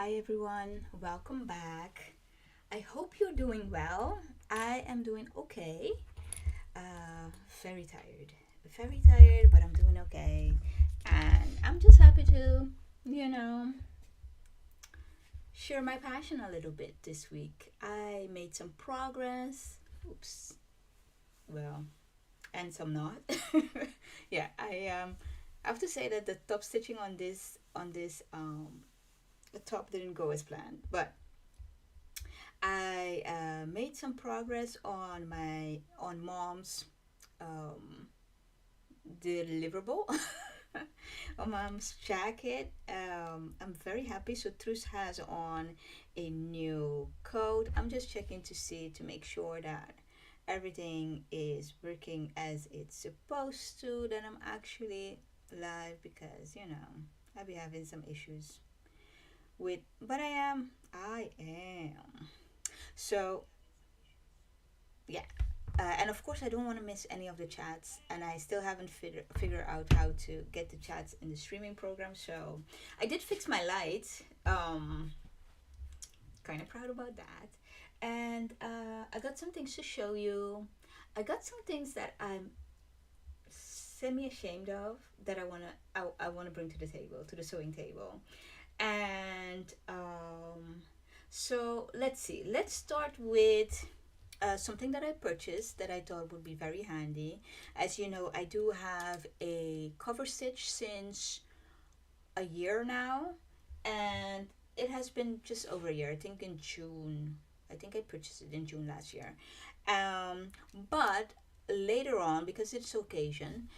Hi everyone, welcome back. I hope you're doing well. I am doing okay. Very tired. Very tired, but I'm doing okay. And I'm just happy to, you know, share my passion a little bit this week. I made some progress. Oops. Well, and some not. Yeah, I have to say that the top stitching on this the top didn't go as planned, but I made some progress on mom's um, deliverable on mom's jacket. I'm very happy. So Truce has on a new coat. I'm just checking to see to make sure that everything is working as it's supposed to. That I'm actually live because I'll be having some issues with, but I am. So yeah, and of course I don't want to miss any of the chats, and I still haven't figure out how to get the chats in the streaming program. So I did fix my lights. Kind of proud about that, and I got some things to show you. I got some things that I'm semi ashamed of that I wanna bring to the table, to the sewing table, and so let's see. Let's start with something that I purchased that I thought would be very handy. As you know, I do have a cover stitch since a year now, and it has been just over a year. I think in June. I think I purchased it in June last year. Um, but later on, because it's occasion,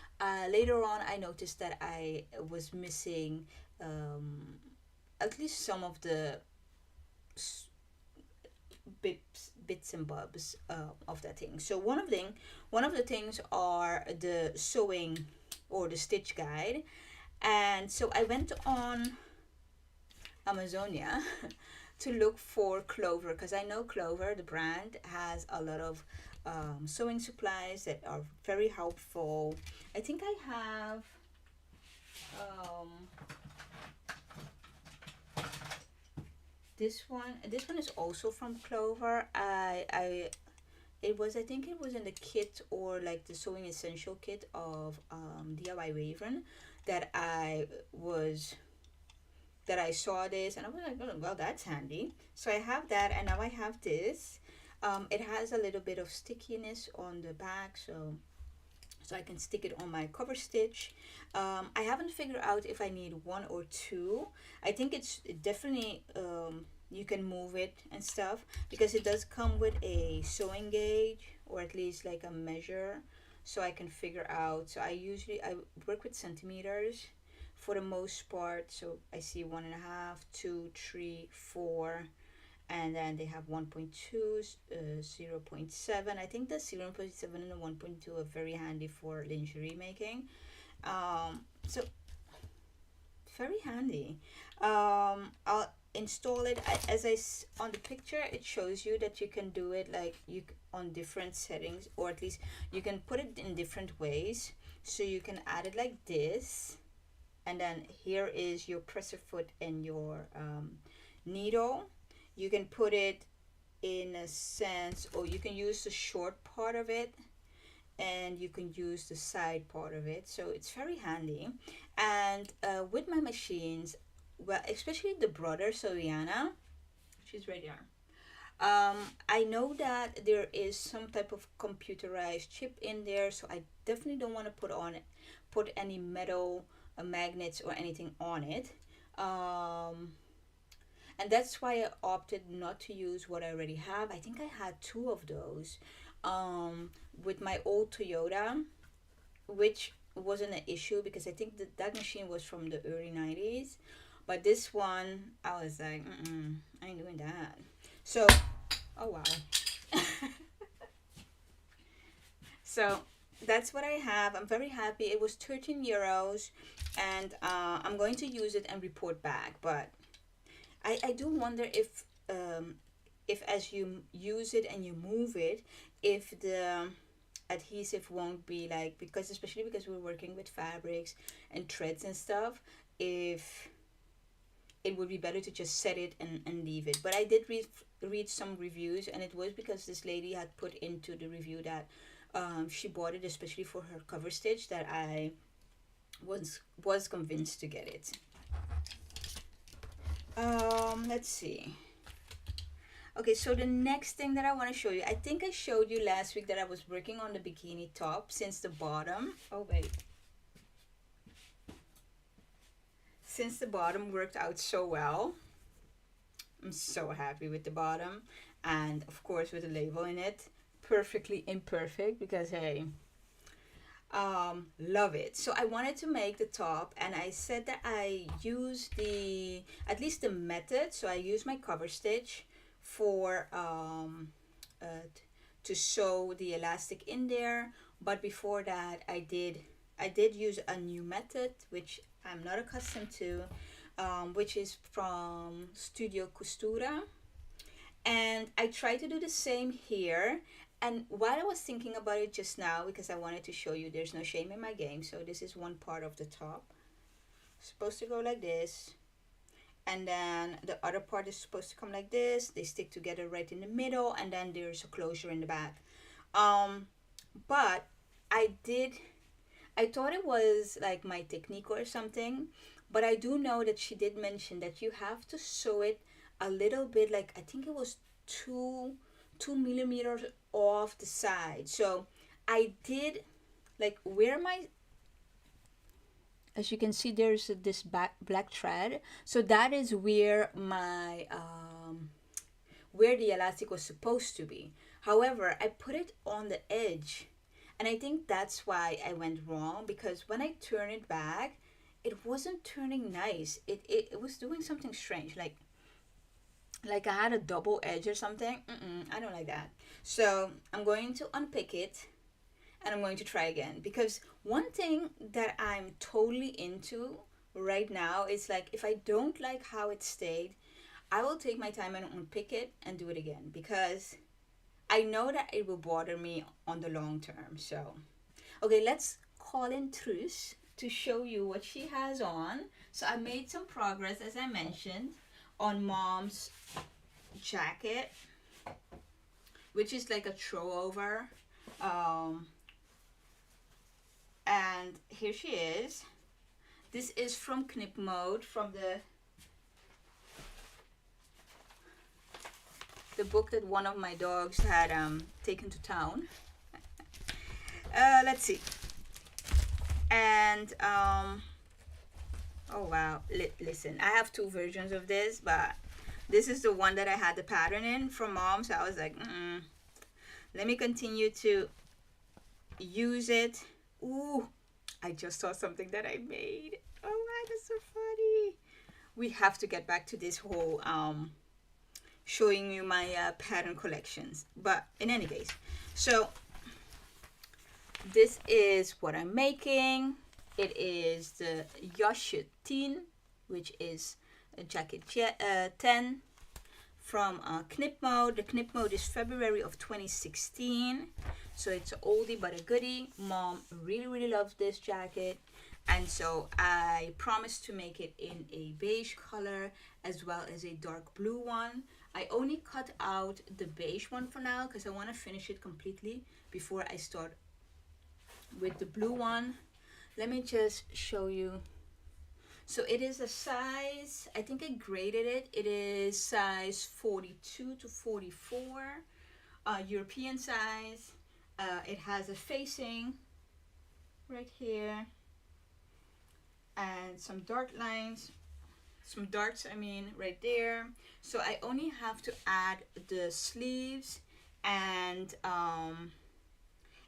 later on I noticed that I was missing um, at least some of the bits and bobs of that thing. So one of the things are the sewing or the stitch guide, and so I went on Amazonia to look for Clover because I know Clover, the brand, has a lot of sewing supplies that are very helpful. I think I have um, this one. This one is also from Clover. I think it was in the kit or like the sewing essential kit of DIY Raven that was that I saw this and I was like, oh, well, that's handy. So I have that, and now I have this. It has a little bit of stickiness on the back, so I can stick it on my cover stitch. I haven't figured out if I need one or two. I think it's definitely you can move it and stuff because it does come with a sewing gauge or at least like a measure, so I can figure out. So I work with centimeters for the most part. So I see 1.5, 2, 3, 4, and then they have 1.2, 0.7. I think the 0.7 and the 1.2 are very handy for lingerie making. So very handy. I'll install it as on the picture. It shows you that you can do it like on different settings, or at least you can put it in different ways. So you can add it like this, and then here is your presser foot and your needle. You can put it in a sense, or you can use the short part of it and you can use the side part of it, so it's very handy. And with my machines, well, especially the brother, so Rihanna, she's right there. I know that there is some type of computerized chip in there, so I definitely don't want to put any metal magnets or anything on it. Um, and that's why I opted not to use what I already have. I think I had two of those with my old Toyota, which wasn't an issue because I think that machine was from the early 90s. But this one, I was like, I ain't doing that. So, oh wow. So that's what I have. I'm very happy. It was 13 euros, and I'm going to use it and report back. But I do wonder if as you use it and you move it, if the adhesive won't be like, because especially because we're working with fabrics and threads and stuff, if it would be better to just set it and leave it. But I did read some reviews, and it was because this lady had put into the review that she bought it especially for her cover stitch, that I was convinced to get it. Let's see. Okay, so the next thing that I want to show you, I think I showed you last week that I was working on the bikini top since the bottom. Oh wait. Since the bottom worked out so well, I'm so happy with the bottom, and of course with the label in it, perfectly imperfect, because hey, love it. So I wanted to make the top, and I said that I use at least the method. So I use my cover stitch for to sew the elastic in there. But before that, I did use a new method which I'm not accustomed to, which is from Studio Costura, and I try to do the same here. And while I was thinking about it just now, because I wanted to show you there's no shame in my game, so this is one part of the top. It's supposed to go like this, and then the other part is supposed to come like this. They stick together right in the middle, and then there's a closure in the back. But I thought it was like my technique or something, but I do know that she did mention that you have to sew it a little bit, like I think it was 2 millimeters off the side. So I did, like, where my, as you can see, there's this black thread, so that is where my where the elastic was supposed to be. However, I put it on the edge, and I think that's why I went wrong, because when I turn it back, it wasn't turning nice. It was doing something strange, like I had a double edge or something. I don't like that. So I'm going to unpick it, and I'm going to try again, because one thing that I'm totally into right now is, like, if I don't like how it stayed, I will take my time and unpick it and do it again, because I know that it will bother me on the long term. So okay, let's call in Truus to show you what she has on. So I made some progress, as I mentioned, on Mom's jacket, which is like a throw over, and here she is. This is from Knip Mode, from the book that one of my dogs had taken to town. Let's see. And oh wow, listen, I have two versions of this, but this is the one that I had the pattern in from Mom, so I was like, let me continue to use it. Ooh, I just saw something that I made. Oh wow, that's so funny. We have to get back to this whole showing you my pattern collections. But in any case, so this is what I'm making. It is the Yashutin, which is a jacket 10 from Knip Mode. The Knip Mode is February of 2016, so it's an oldie but a goodie. Mom really loves this jacket, and so I promised to make it in a beige color as well as a dark blue one. I only cut out the beige one for now because I want to finish it completely before I start with the blue one. Let me just show you. So it is a size, I think I graded it. It is size 42 to 44, European size. It has a facing right here and some dark lines, some darks, I mean, right there. So I only have to add the sleeves and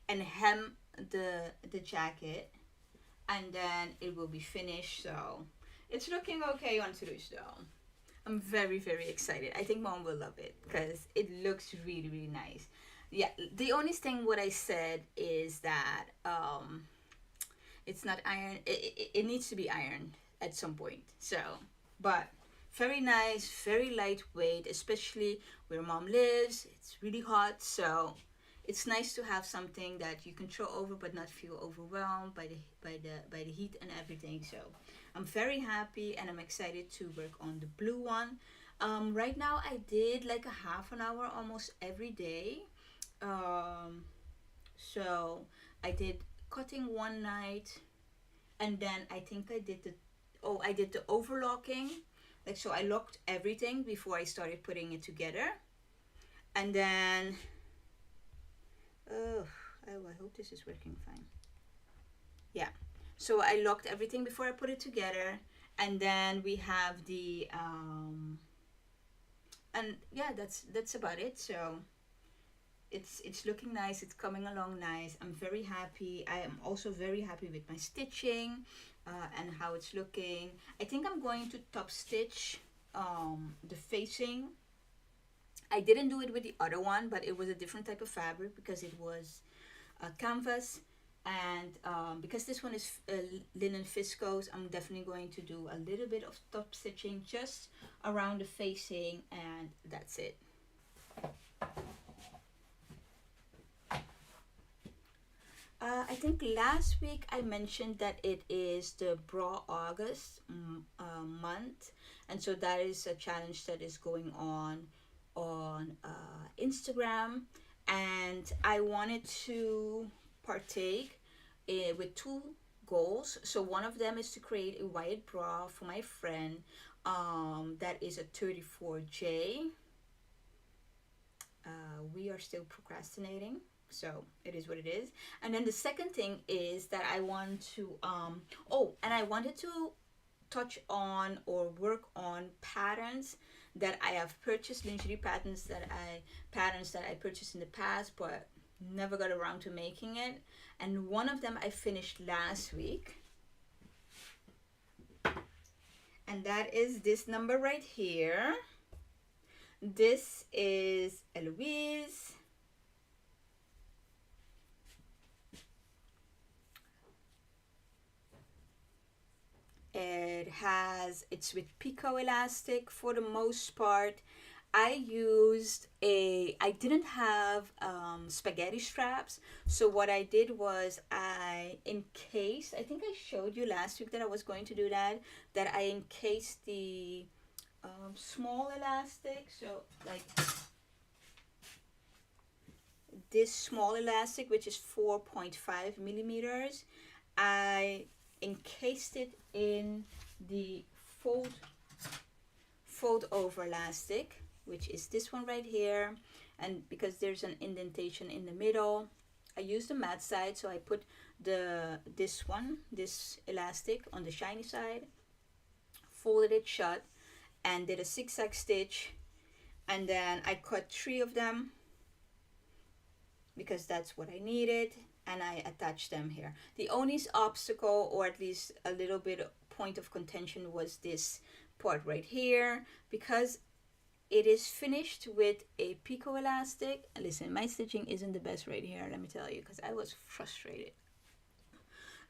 hem the jacket, and then it will be finished. So it's looking okay on Truus though. I'm very excited. I think Mom will love it because it looks really nice. Yeah, the only thing what I said is that it's not iron. It needs to be ironed at some point. So, but very nice, very lightweight, especially where Mom lives. It's really hot, so it's nice to have something that you can throw over but not feel overwhelmed by the heat and everything. So I'm very happy and I'm excited to work on the blue one. Right now I did like a half an hour almost every day. Um, so I did cutting one night, and then I think I did the overlocking. Like, so I locked everything before I started putting it together. And then oh, I hope this is working fine. Yeah. So I locked everything before I put it together, and then we have the and yeah, that's about it. So it's looking nice. It's coming along nice. I'm very happy. I am also very happy with my stitching, and how it's looking. I think I'm going to top stitch the facing. I didn't do it with the other one, but it was a different type of fabric because it was canvas, and because this one is linen viscose, I'm definitely going to do a little bit of top stitching just around the facing, and that's it. I think last week I mentioned that it is the Bra August month, and so that is a challenge that is going on Instagram, and I wanted to partake with two goals. So one of them is to create a white bra for my friend that is a 34J. We are still procrastinating, so it is what it is. And then the second thing is that I want to and I wanted to touch on or work on patterns that I have purchased, lingerie patterns that I purchased in the past but never got around to making it. And one of them I finished last week, and that is this number right here. This is Eloise. It's with picot elastic for the most part. I didn't have spaghetti straps, so what I did was I encased, I think I showed you last week that I was going to do that I encased the small elastic, so like this small elastic, which is 4.5 millimeters, I encased it in the fold over elastic, which is this one right here. And because there's an indentation in the middle, I used the matte side, so I put this elastic on the shiny side, folded it shut, and did a zigzag stitch, and then I cut 3 of them because that's what I needed, and I attached them here. The only obstacle, or at least a little bit of point of contention, was this part right here, because it is finished with a picot elastic. Listen, my stitching isn't the best right here, let me tell you, because I was frustrated.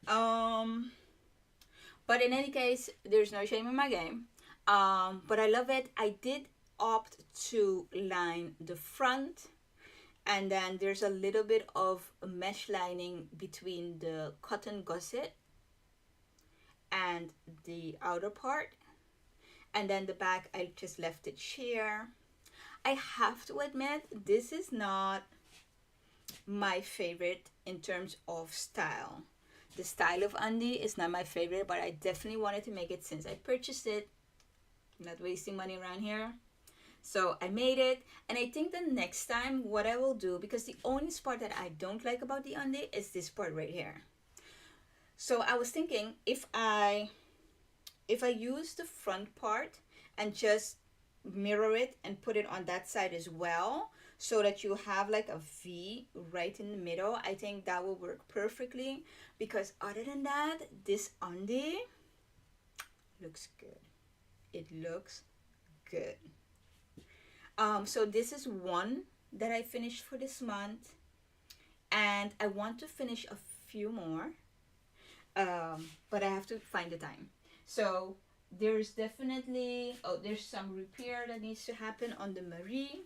But in any case, there's no shame in my game. But I love it. I did opt to line the front, and then there's a little bit of a mesh lining between the cotton gusset and the outer part, and then the back I just left it sheer. I have to admit, this is not my favorite in terms of style. The style of undie is not my favorite, but I definitely wanted to make it since I purchased it. I'm not wasting money around here. So I made it, and I think the next time what I will do, because the only part that I don't like about the undie is this part right here. So I was thinking, if I use the front part and just mirror it and put it on that side as well, so that you have like a V right in the middle, I think that will work perfectly. Because other than that, this undie looks good. It looks good. So this is one that I finished for this month, and I want to finish a few more, but I have to find the time. So there's definitely, there's some repair that needs to happen on the Marie,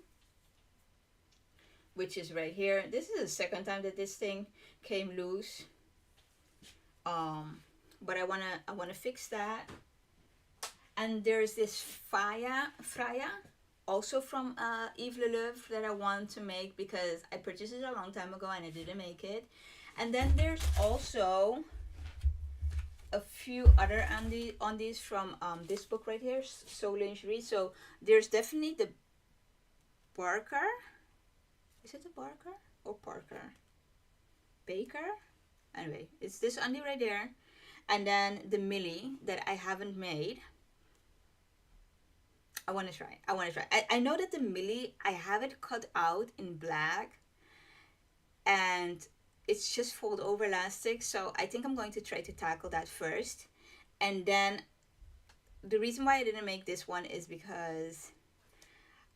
which is right here. This is the second time that this thing came loose. but I wanna fix that. And there's this Freya, also from Yves Leleuve, that I want to make because I purchased it a long time ago and I didn't make it. And then there's also a few other undies from this book right here, So Lingerie. So there's definitely the Barker. Is it the Barker or Parker? Baker? Anyway, it's this undie right there. And then the Millie that I haven't made. I want to try. I know that the Millie, I have it cut out in black. And it's just fold over elastic. So I think I'm going to try to tackle that first. And then the reason why I didn't make this one is because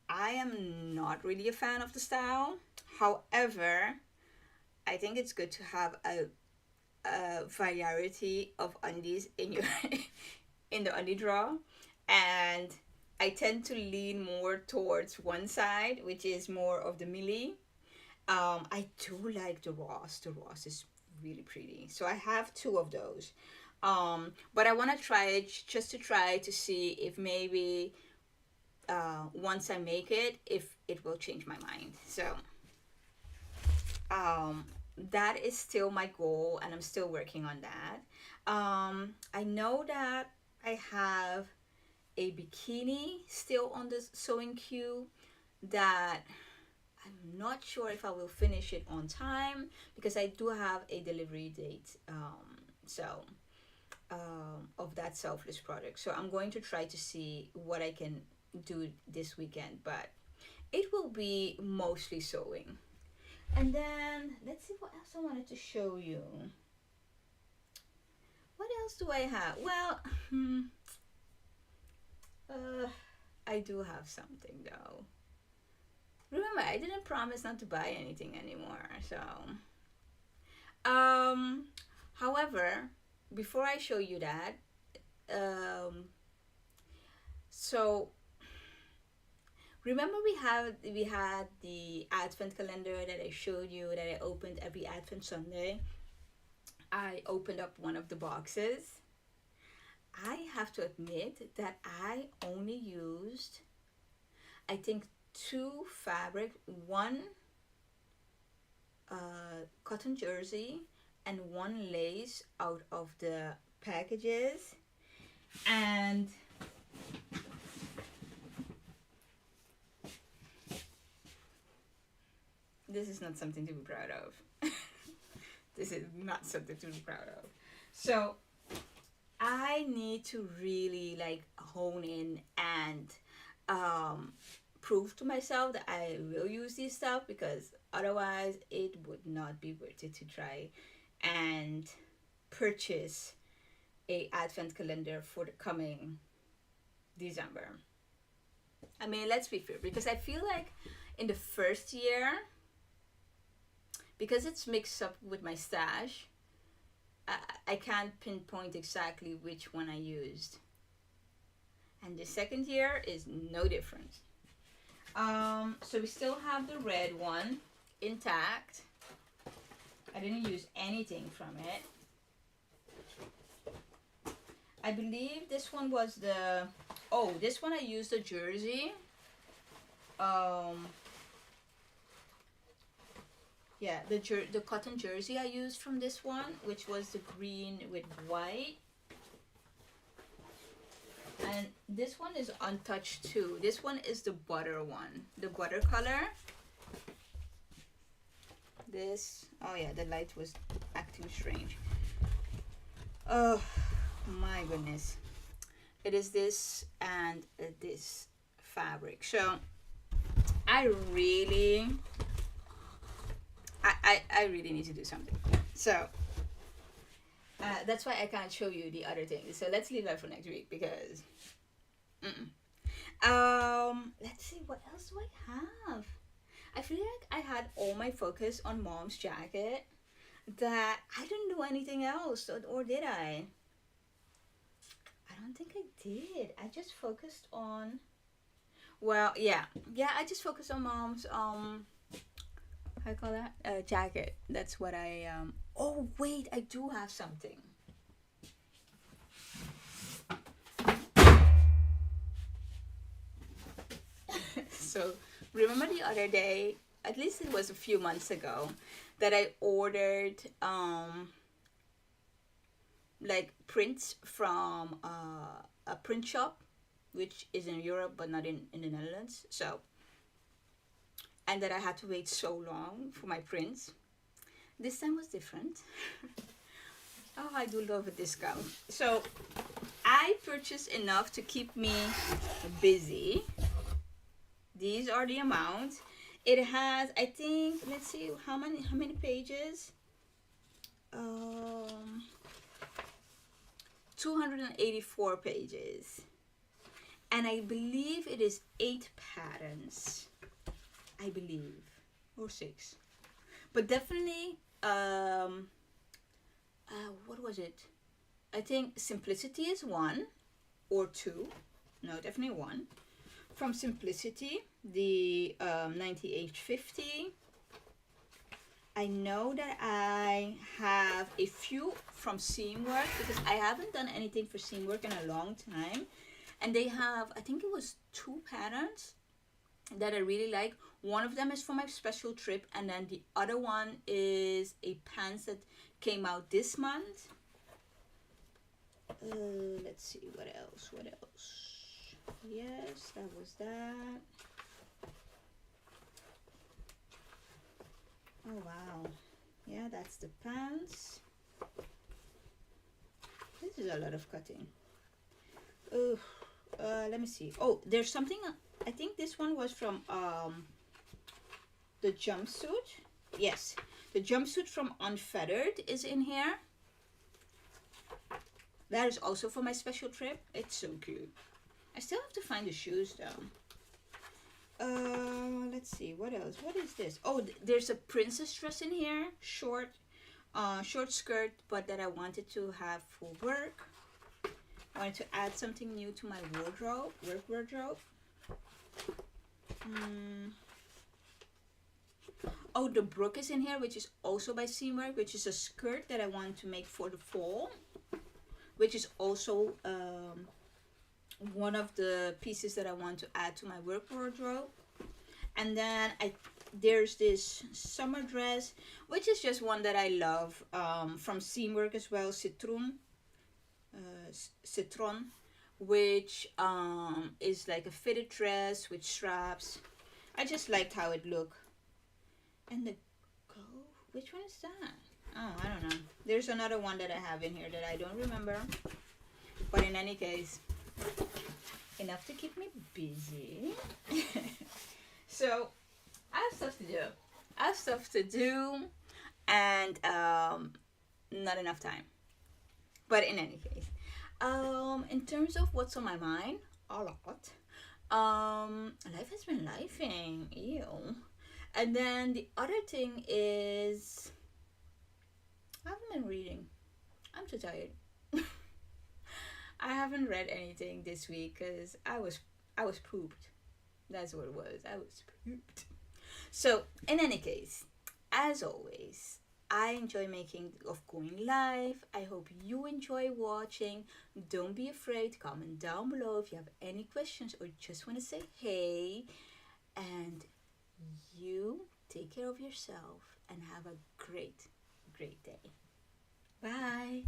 I am not really a fan of the style. However, I think it's good to have a variety of undies in your in the undie drawer, and I tend to lean more towards one side, which is more of the Millie. I do like the Ross. The Ross is really pretty, so I have two of those. But I want to try it just to try to see if maybe once I make it, if it will change my mind. So that is still my goal, and I'm still working on that. I know that I have a bikini still on the sewing queue that I'm not sure if I will finish it on time because I do have a delivery date. Of that selfless product. So I'm going to try to see what I can do this weekend, but it will be mostly sewing. And then let's see what else I wanted to show you. What else do I have? Well, I do have something though. Remember, I didn't promise not to buy anything anymore. So, however, before I show you that, so remember we had the advent calendar that I showed you that I opened every Advent Sunday. I opened up one of the boxes. I have to admit that I only used, I think, two fabric, one cotton jersey and one lace out of the packages. And this is not something to be proud of. This is not something to be proud of. So I need to really like hone in and prove to myself that I will use this stuff, because otherwise it would not be worth it to try and purchase a advent calendar for the coming December. I mean, let's be fair, because I feel like in the first year, because it's mixed up with my stash, I can't pinpoint exactly which one I used. And the second year is no different. So we still have the red one intact. I didn't use anything from it. I believe this one was the, oh, this one I used a jersey. Yeah, the cotton jersey I used from this one, which was the green with white. And this one is untouched too. This one is the butter one, the butter color. This, oh yeah, the light was acting strange. Oh my goodness. It is this and this fabric. So I really need to do something. So that's why I can't show you the other things. So let's leave that for next week, because let's see, what else do I have? I feel like I had all my focus on Mom's jacket, that I didn't do anything else, or did I? I don't think I did. I just focused on, well, yeah, I just focused on Mom's how do you call that, jacket. That's what I oh wait, I do have something. So remember the other day, at least it was a few months ago, that I ordered like prints from a print shop, which is in Europe but not in the Netherlands. So, and that I had to wait so long for my prints. This time was different. Oh, I do love a discount. So I purchased enough to keep me busy. These are the amounts. It has, I think, let's see, how many pages? 284 pages. And I believe it is 8 patterns. I believe. Or 6. But definitely, what was it? I think Simplicity is 1 or 2. No, definitely 1. From Simplicity, the 9850. I know that I have a few from Seamwork because I haven't done anything for Seamwork in a long time. And they have, I think it was 2 patterns that I really like. One of them is for my special trip, and then the other one is a pants that came out this month. Let's see, what else? Yes, that was that. Oh wow, yeah, that's the pants. This is a lot of cutting. Let me see. Oh, there's something, I think this one was from the jumpsuit. Yes, the jumpsuit from Unfeathered is in here. That is also for my special trip. It's so cute. I still have to find the shoes though. Let's see, what else? What is this? Oh, there's a princess dress in here. Short skirt, but that I wanted to have for work. I wanted to add something new to my wardrobe, work wardrobe. Oh, the Brook is in here, which is also by Seamwork, which is a skirt that I want to make for the fall, which is also one of the pieces that I want to add to my work wardrobe. And then there's this summer dress, which is just one that I love, from Seamwork as well, Citron, which is like a fitted dress with straps. I just liked how it looked. And the which one is that? Oh, I don't know. There's another one that I have in here that I don't remember. But in any case, enough to keep me busy. So I have stuff to do. And not enough time. But in any case, in terms of what's on my mind, a lot. Life has been lifing. Ew. And then the other thing is, I haven't been reading. I'm too tired. I haven't read anything this week because I was pooped. That's what it was. I was pooped. So in any case, as always, I enjoy making of going live. I hope you enjoy watching. Don't be afraid. Comment down below if you have any questions or just want to say hey. And you take care of yourself and have a great day. Bye.